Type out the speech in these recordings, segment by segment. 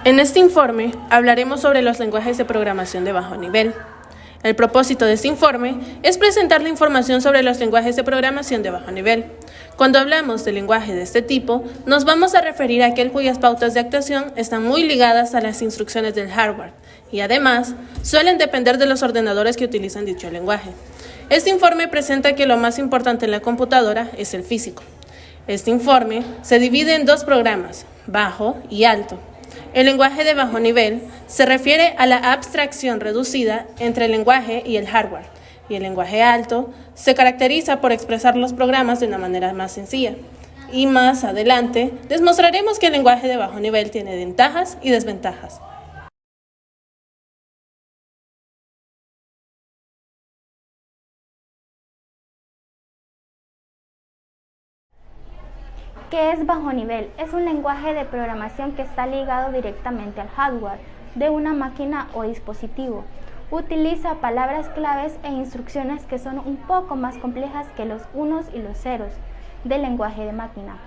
En este informe hablaremos sobre los lenguajes de programación de bajo nivel. El propósito de este informe es presentar la información sobre los lenguajes de programación de bajo nivel. Cuando hablamos de lenguaje de este tipo, nos vamos a referir a aquel cuyas pautas de actuación están muy ligadas a las instrucciones del hardware y además suelen depender de los ordenadores que utilizan dicho lenguaje. Este informe presenta que lo más importante en la computadora es el físico. Este informe se divide en dos programas, bajo y alto. El lenguaje de bajo nivel se refiere a la abstracción reducida entre el lenguaje y el hardware, y el lenguaje alto se caracteriza por expresar los programas de una manera más sencilla. Y más adelante les mostraremos que el lenguaje de bajo nivel tiene ventajas y desventajas. ¿Qué es bajo nivel? Es un lenguaje de programación que está ligado directamente al hardware de una máquina o dispositivo. Utiliza palabras claves e instrucciones que son un poco más complejas que los unos y los ceros del lenguaje de máquina.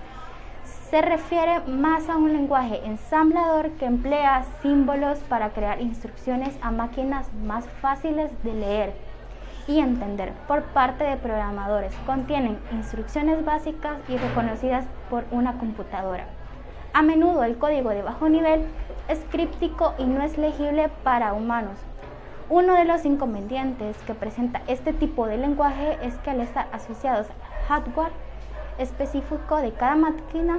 Se refiere más a un lenguaje ensamblador que emplea símbolos para crear instrucciones a máquinas más fáciles de leer y entender por parte de programadores. Contienen instrucciones básicas y reconocidas por una computadora. A menudo el código de bajo nivel es críptico y no es legible para humanos. Uno de los inconvenientes que presenta este tipo de lenguaje es que al estar asociados al hardware específico de cada máquina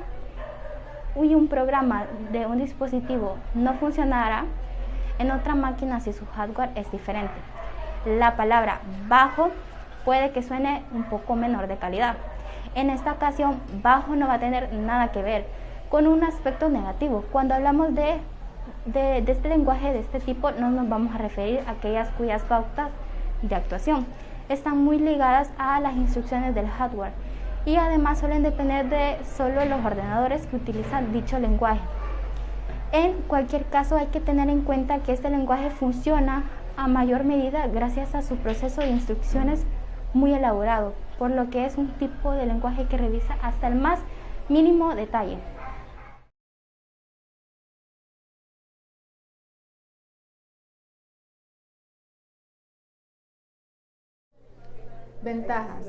y un programa de un dispositivo no funcionará en otra máquina si su hardware es diferente. La palabra bajo puede que suene un poco menor de calidad. En esta ocasión, bajo no va a tener nada que ver con un aspecto negativo. Cuando hablamos de este lenguaje de este tipo, no nos vamos a referir a aquellas cuyas pautas de actuación están muy ligadas a las instrucciones del hardware y además suelen depender de solo los ordenadores que utilizan dicho lenguaje. En cualquier caso, hay que tener en cuenta que este lenguaje funciona a mayor medida gracias a su proceso de instrucciones muy elaborado, por lo que es un tipo de lenguaje que revisa hasta el más mínimo detalle. Ventajas.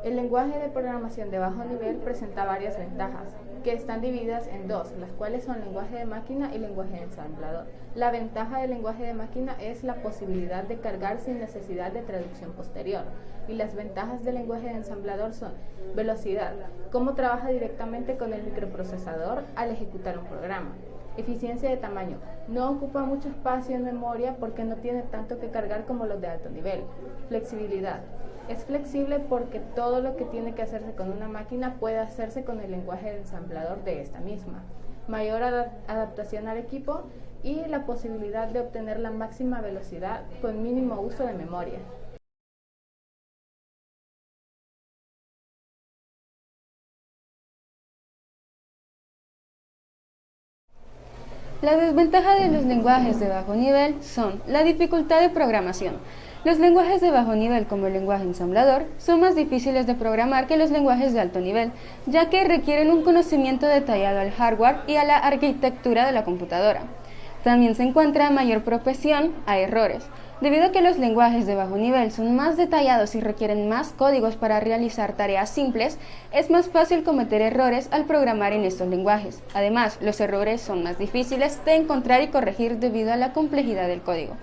El lenguaje de programación de bajo nivel presenta varias ventajas, que están divididas en dos, las cuales son lenguaje de máquina y lenguaje de ensamblador. La ventaja del lenguaje de máquina es la posibilidad de cargar sin necesidad de traducción posterior. Y las ventajas del lenguaje de ensamblador son velocidad, cómo trabaja directamente con el microprocesador al ejecutar un programa. Eficiencia de tamaño, no ocupa mucho espacio en memoria porque no tiene tanto que cargar como los de alto nivel. Flexibilidad. Es flexible porque todo lo que tiene que hacerse con una máquina puede hacerse con el lenguaje de ensamblador de esta misma. Mayor adaptación al equipo y la posibilidad de obtener la máxima velocidad con mínimo uso de memoria. La desventaja de los lenguajes de bajo nivel son la dificultad de programación. Los lenguajes de bajo nivel, como el lenguaje ensamblador, son más difíciles de programar que los lenguajes de alto nivel, ya que requieren un conocimiento detallado al hardware y a la arquitectura de la computadora. También se encuentra mayor propensión a errores, debido a que los lenguajes de bajo nivel son más detallados y requieren más códigos para realizar tareas simples. Es más fácil cometer errores al programar en estos lenguajes. Además, los errores son más difíciles de encontrar y corregir debido a la complejidad del código.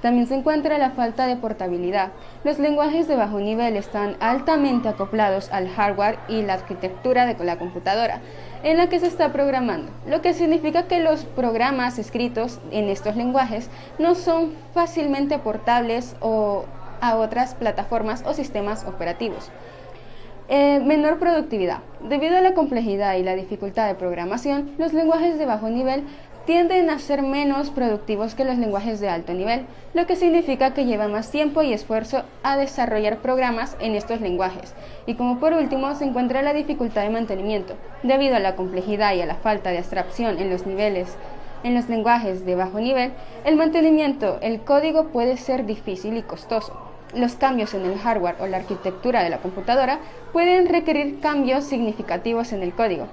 También se encuentra la falta de portabilidad. Los lenguajes de bajo nivel están altamente acoplados al hardware y la arquitectura de la computadora en la que se está programando, lo que significa que los programas escritos en estos lenguajes no son fácilmente portables a otras plataformas o sistemas operativos. Menor productividad. Debido a la complejidad y la dificultad de programación, los lenguajes de bajo nivel tienden a ser menos productivos que los lenguajes de alto nivel, lo que significa que lleva más tiempo y esfuerzo a desarrollar programas en estos lenguajes. Y como por último se encuentra la dificultad de mantenimiento. Debido a la complejidad y a la falta de abstracción en los lenguajes de bajo nivel, el mantenimiento, el código puede ser difícil y costoso. Los cambios en el hardware o la arquitectura de la computadora pueden requerir cambios significativos en el código.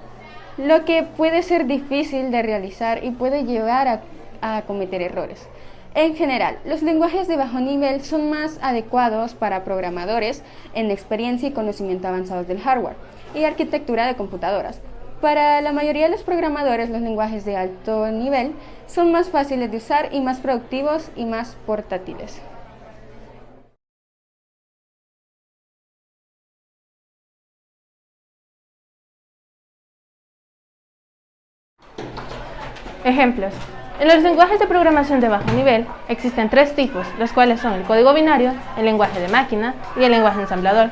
lo que puede ser difícil de realizar y puede llevar a cometer errores. En general, los lenguajes de bajo nivel son más adecuados para programadores en experiencia y conocimiento avanzados del hardware y arquitectura de computadoras. Para la mayoría de los programadores, los lenguajes de alto nivel son más fáciles de usar y más productivos y más portátiles. Ejemplos. En los lenguajes de programación de bajo nivel existen tres tipos, los cuales son el código binario, el lenguaje de máquina y el lenguaje ensamblador.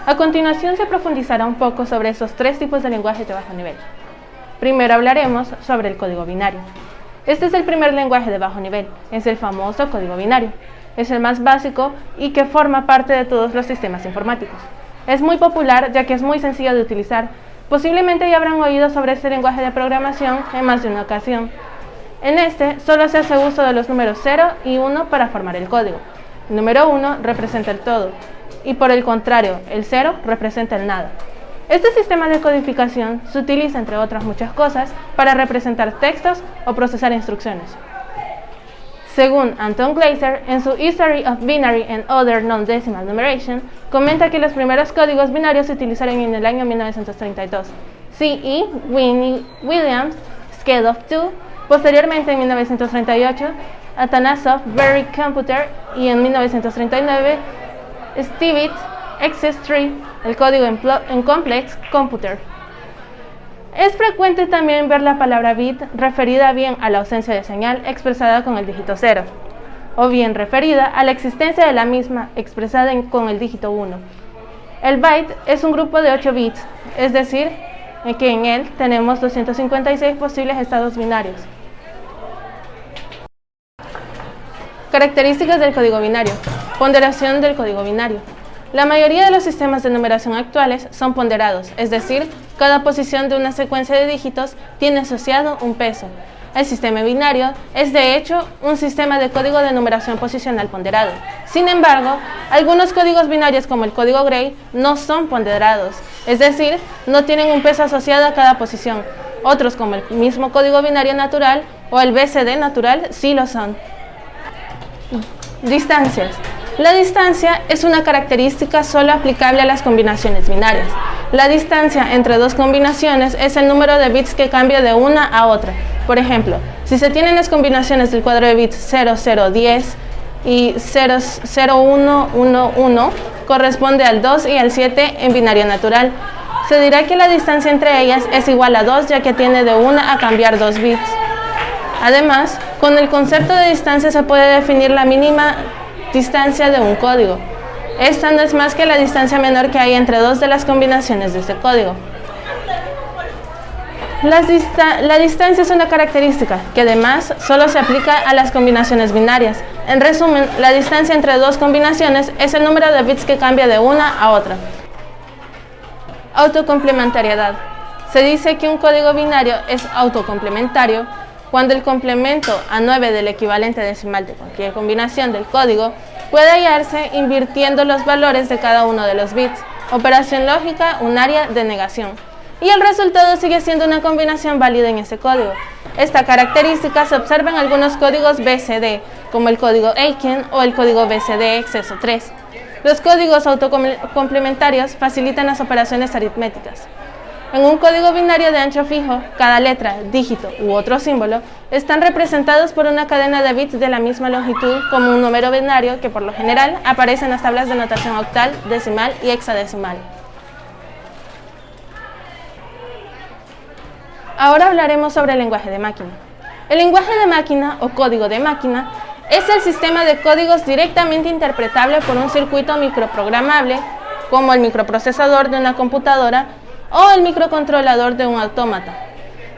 A continuación se profundizará un poco sobre esos tres tipos de lenguajes de bajo nivel. Primero hablaremos sobre el código binario. Este es el primer lenguaje de bajo nivel, es el famoso código binario. Es el más básico y que forma parte de todos los sistemas informáticos. Es muy popular ya que es muy sencillo de utilizar. Posiblemente ya habrán oído sobre este lenguaje de programación en más de una ocasión. En este solo se hace uso de los números 0 y 1 para formar el código. El número 1 representa el todo y por el contrario, el 0 representa el nada. Este sistema de codificación se utiliza, entre otras muchas cosas, para representar textos o procesar instrucciones. Según Anton Glaser, en su History of Binary and Other Non-Decimal Numeration, comenta que los primeros códigos binarios se utilizaron en el año 1932. C.E. Williams, Scale of Two, posteriormente en 1938, Atanasov, Berry Computer, y en 1939, Stivitt, XS3, el código en Complex Computer. Es frecuente también ver la palabra bit referida bien a la ausencia de señal expresada con el dígito 0, o bien referida a la existencia de la misma expresada con el dígito 1. El byte es un grupo de 8 bits, es decir, que en él tenemos 256 posibles estados binarios. Características del código binario. Ponderación del código binario. La mayoría de los sistemas de numeración actuales son ponderados, es decir, cada posición de una secuencia de dígitos tiene asociado un peso. El sistema binario es de hecho un sistema de código de numeración posicional ponderado. Sin embargo, algunos códigos binarios como el código Gray no son ponderados, es decir, no tienen un peso asociado a cada posición. Otros como el mismo código binario natural o el BCD natural sí lo son. Distancias. La distancia es una característica solo aplicable a las combinaciones binarias. La distancia entre dos combinaciones es el número de bits que cambia de una a otra. Por ejemplo, si se tienen las combinaciones del cuadro de bits 0010 y 00111, corresponde al 2 y al 7 en binario natural. Se dirá que la distancia entre ellas es igual a 2, ya que tiene de 1 a cambiar 2 bits. Además, con el concepto de distancia se puede definir la mínima distancia de un código. Esta no es más que la distancia menor que hay entre dos de las combinaciones de este código. La distancia es una característica que además solo se aplica a las combinaciones binarias. En resumen, la distancia entre dos combinaciones es el número de bits que cambia de una a otra. Autocomplementariedad. Se dice que un código binario es autocomplementario cuando el complemento a 9 del equivalente decimal de cualquier combinación del código puede hallarse invirtiendo los valores de cada uno de los bits, operación lógica unaria de negación, y el resultado sigue siendo una combinación válida en ese código. Esta característica se observa en algunos códigos BCD, como el código Aiken o el código BCD exceso 3. Los códigos autocomplementarios facilitan las operaciones aritméticas. En un código binario de ancho fijo, cada letra, dígito u otro símbolo están representados por una cadena de bits de la misma longitud como un número binario que por lo general aparece en las tablas de notación octal, decimal y hexadecimal. Ahora hablaremos sobre el lenguaje de máquina. El lenguaje de máquina o código de máquina es el sistema de códigos directamente interpretable por un circuito microprogramable, como el microprocesador de una computadora o el microcontrolador de un autómata.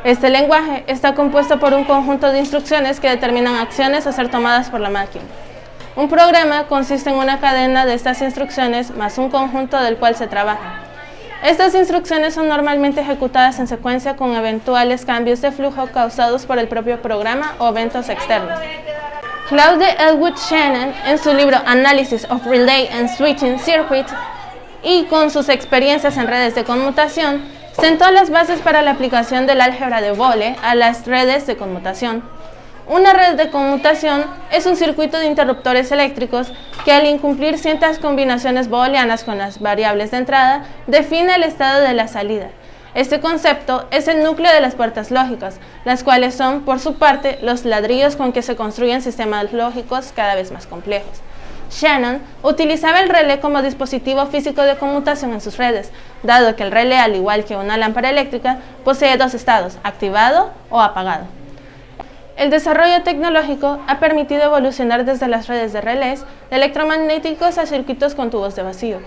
Este lenguaje está compuesto por un conjunto de instrucciones que determinan acciones a ser tomadas por la máquina. Un programa consiste en una cadena de estas instrucciones más un conjunto del cual se trabaja. Estas instrucciones son normalmente ejecutadas en secuencia con eventuales cambios de flujo causados por el propio programa o eventos externos. Claude Elwood Shannon, en su libro Analysis of Relay and Switching Circuits, y con sus experiencias en redes de conmutación, Sentó las bases para la aplicación del álgebra de Boole a las redes de conmutación. Una red de conmutación es un circuito de interruptores eléctricos que, al incumplir ciertas combinaciones booleanas con las variables de entrada, define el estado de la salida. Este concepto es el núcleo de las puertas lógicas, las cuales son, por su parte, los ladrillos con que se construyen sistemas lógicos cada vez más complejos. Shannon utilizaba el relé como dispositivo físico de conmutación en sus redes, dado que el relé, al igual que una lámpara eléctrica, posee dos estados, activado o apagado. El desarrollo tecnológico ha permitido evolucionar desde las redes de relés de electromagnéticos a circuitos con tubos de vacío,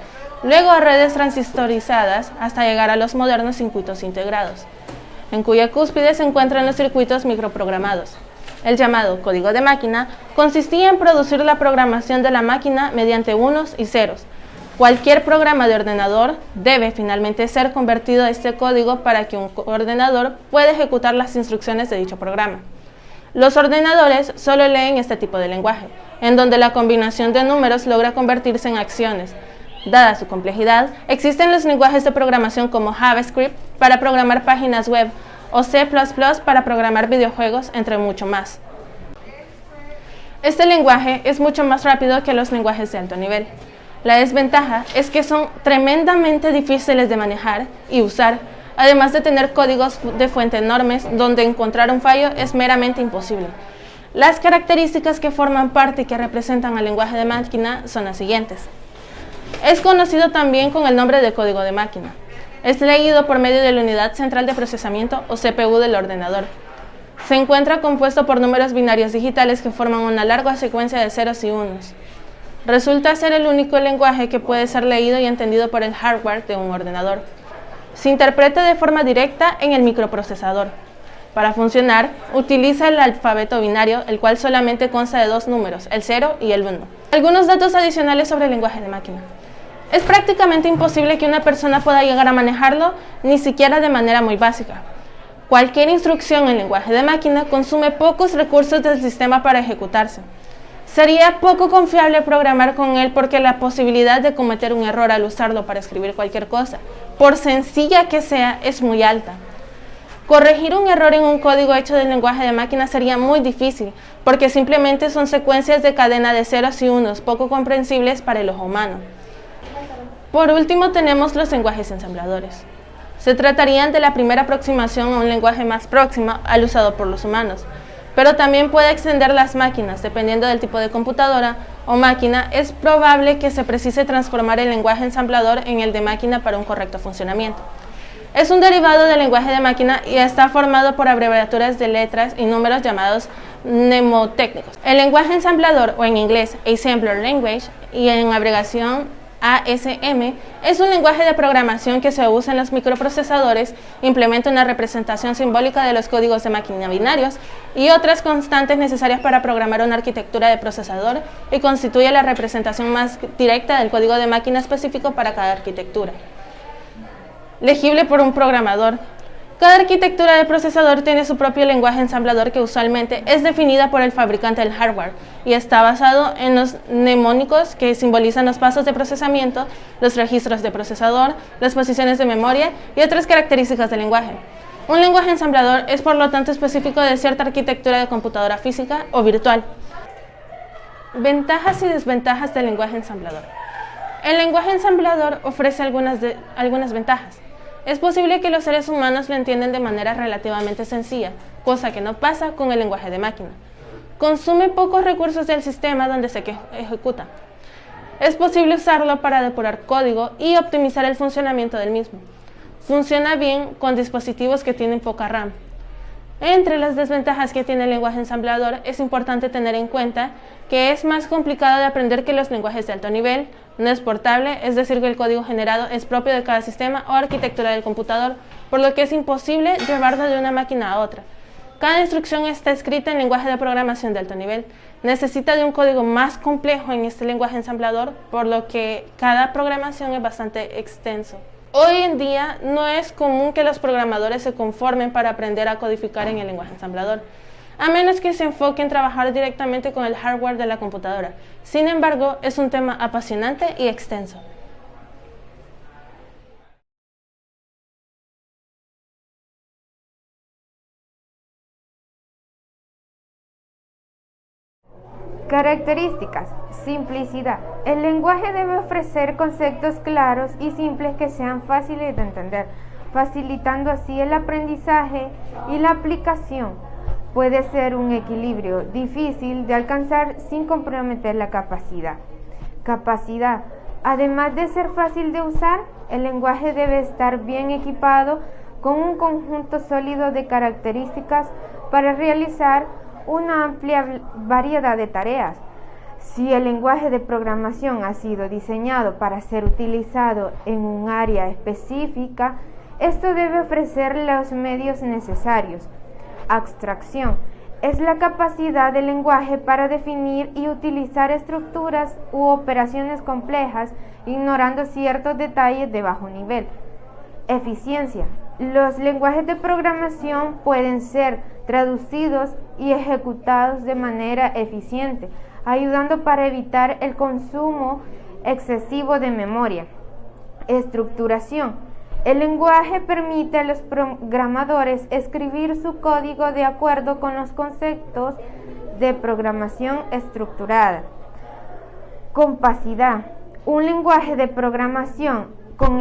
luego a redes transistorizadas hasta llegar a los modernos circuitos integrados, en cuya cúspide se encuentran los circuitos microprogramados. El llamado código de máquina consistía en producir la programación de la máquina mediante unos y ceros. Cualquier programa de ordenador debe finalmente ser convertido a este código para que un ordenador pueda ejecutar las instrucciones de dicho programa. Los ordenadores solo leen este tipo de lenguaje, en donde la combinación de números logra convertirse en acciones. Dada su complejidad, existen los lenguajes de programación como JavaScript para programar páginas web o C++ para programar videojuegos, entre mucho más. Este lenguaje es mucho más rápido que los lenguajes de alto nivel. La desventaja es que son tremendamente difíciles de manejar y usar, además de tener códigos de fuente enormes donde encontrar un fallo es meramente imposible. Las características que forman parte y que representan al lenguaje de máquina son las siguientes. Es conocido también con el nombre de código de máquina. Es leído por medio de la unidad central de procesamiento o CPU del ordenador. Se encuentra compuesto por números binarios digitales que forman una larga secuencia de ceros y unos. Resulta ser el único lenguaje que puede ser leído y entendido por el hardware de un ordenador. Se interpreta de forma directa en el microprocesador. Para funcionar, utiliza el alfabeto binario, el cual solamente consta de dos números, el 0 y el 1. Algunos datos adicionales sobre el lenguaje de máquina. Es prácticamente imposible que una persona pueda llegar a manejarlo, ni siquiera de manera muy básica. Cualquier instrucción en lenguaje de máquina consume pocos recursos del sistema para ejecutarse. Sería poco confiable programar con él porque la posibilidad de cometer un error al usarlo para escribir cualquier cosa, por sencilla que sea, es muy alta. Corregir un error en un código hecho del lenguaje de máquina sería muy difícil, porque simplemente son secuencias de cadena de ceros y unos poco comprensibles para el ojo humano. Por último, tenemos los lenguajes ensambladores. Se tratarían de la primera aproximación a un lenguaje más próximo al usado por los humanos, pero también puede extender las máquinas. Dependiendo del tipo de computadora o máquina, es probable que se precise transformar el lenguaje ensamblador en el de máquina para un correcto funcionamiento. Es un derivado del lenguaje de máquina y está formado por abreviaturas de letras y números llamados mnemotécnicos. El lenguaje ensamblador, o en inglés Assembler Language, y en abreviación ASM, es un lenguaje de programación que se usa en los microprocesadores, implementa una representación simbólica de los códigos de máquina binarios y otras constantes necesarias para programar una arquitectura de procesador y constituye la representación más directa del código de máquina específico para cada arquitectura. Legible por un programador. Cada arquitectura de procesador tiene su propio lenguaje ensamblador que usualmente es definida por el fabricante del hardware y está basado en los mnemónicos que simbolizan los pasos de procesamiento, los registros de procesador, las posiciones de memoria y otras características del lenguaje. Un lenguaje ensamblador es por lo tanto específico de cierta arquitectura de computadora física o virtual. Ventajas y desventajas del lenguaje ensamblador. El lenguaje ensamblador ofrece algunas ventajas. Es posible que los seres humanos lo entiendan de manera relativamente sencilla, cosa que no pasa con el lenguaje de máquina. Consume pocos recursos del sistema donde se ejecuta. Es posible usarlo para depurar código y optimizar el funcionamiento del mismo. Funciona bien con dispositivos que tienen poca RAM. Entre las desventajas que tiene el lenguaje ensamblador, es importante tener en cuenta que es más complicado de aprender que los lenguajes de alto nivel, no es portable, es decir, que el código generado es propio de cada sistema o arquitectura del computador, por lo que es imposible llevarlo de una máquina a otra. Cada instrucción está escrita en lenguaje de programación de alto nivel. Necesita de un código más complejo en este lenguaje ensamblador, por lo que cada programación es bastante extenso. Hoy en día no es común que los programadores se conformen para aprender a codificar en el lenguaje ensamblador, a menos que se enfoque en trabajar directamente con el hardware de la computadora. Sin embargo, es un tema apasionante y extenso. Características. Simplicidad. El lenguaje debe ofrecer conceptos claros y simples que sean fáciles de entender, facilitando así el aprendizaje y la aplicación. Puede ser un equilibrio difícil de alcanzar sin comprometer la capacidad. Capacidad. Además de ser fácil de usar, el lenguaje debe estar bien equipado con un conjunto sólido de características para realizar una amplia variedad de tareas. Si el lenguaje de programación ha sido diseñado para ser utilizado en un área específica, esto debe ofrecer los medios necesarios. Abstracción. Es la capacidad del lenguaje para definir y utilizar estructuras u operaciones complejas, ignorando ciertos detalles de bajo nivel. Eficiencia. Los lenguajes de programación pueden ser traducidos y ejecutados de manera eficiente, ayudando para evitar el consumo excesivo de memoria. Estructuración. El lenguaje permite a los programadores escribir su código de acuerdo con los conceptos de programación estructurada. Compacidad. Un lenguaje de programación con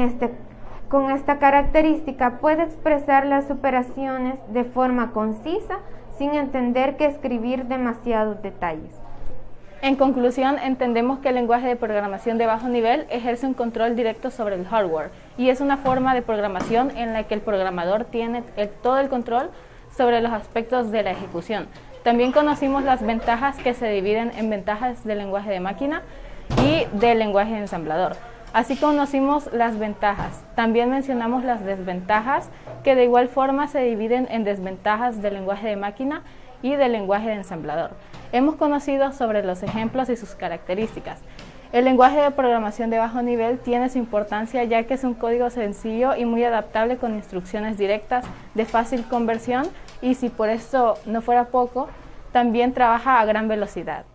esta característica puede expresar las operaciones de forma concisa sin entender que escribir demasiados detalles. En conclusión, entendemos que el lenguaje de programación de bajo nivel ejerce un control directo sobre el hardware y es una forma de programación en la que el programador tiene todo el control sobre los aspectos de la ejecución. También conocimos las ventajas que se dividen en ventajas del lenguaje de máquina y del lenguaje de ensamblador. Así conocimos las ventajas. También mencionamos las desventajas, que de igual forma se dividen en desventajas del lenguaje de máquina y del lenguaje de ensamblador. Hemos conocido sobre los ejemplos y sus características. El lenguaje de programación de bajo nivel tiene su importancia ya que es un código sencillo y muy adaptable con instrucciones directas de fácil conversión y si por esto no fuera poco, también trabaja a gran velocidad.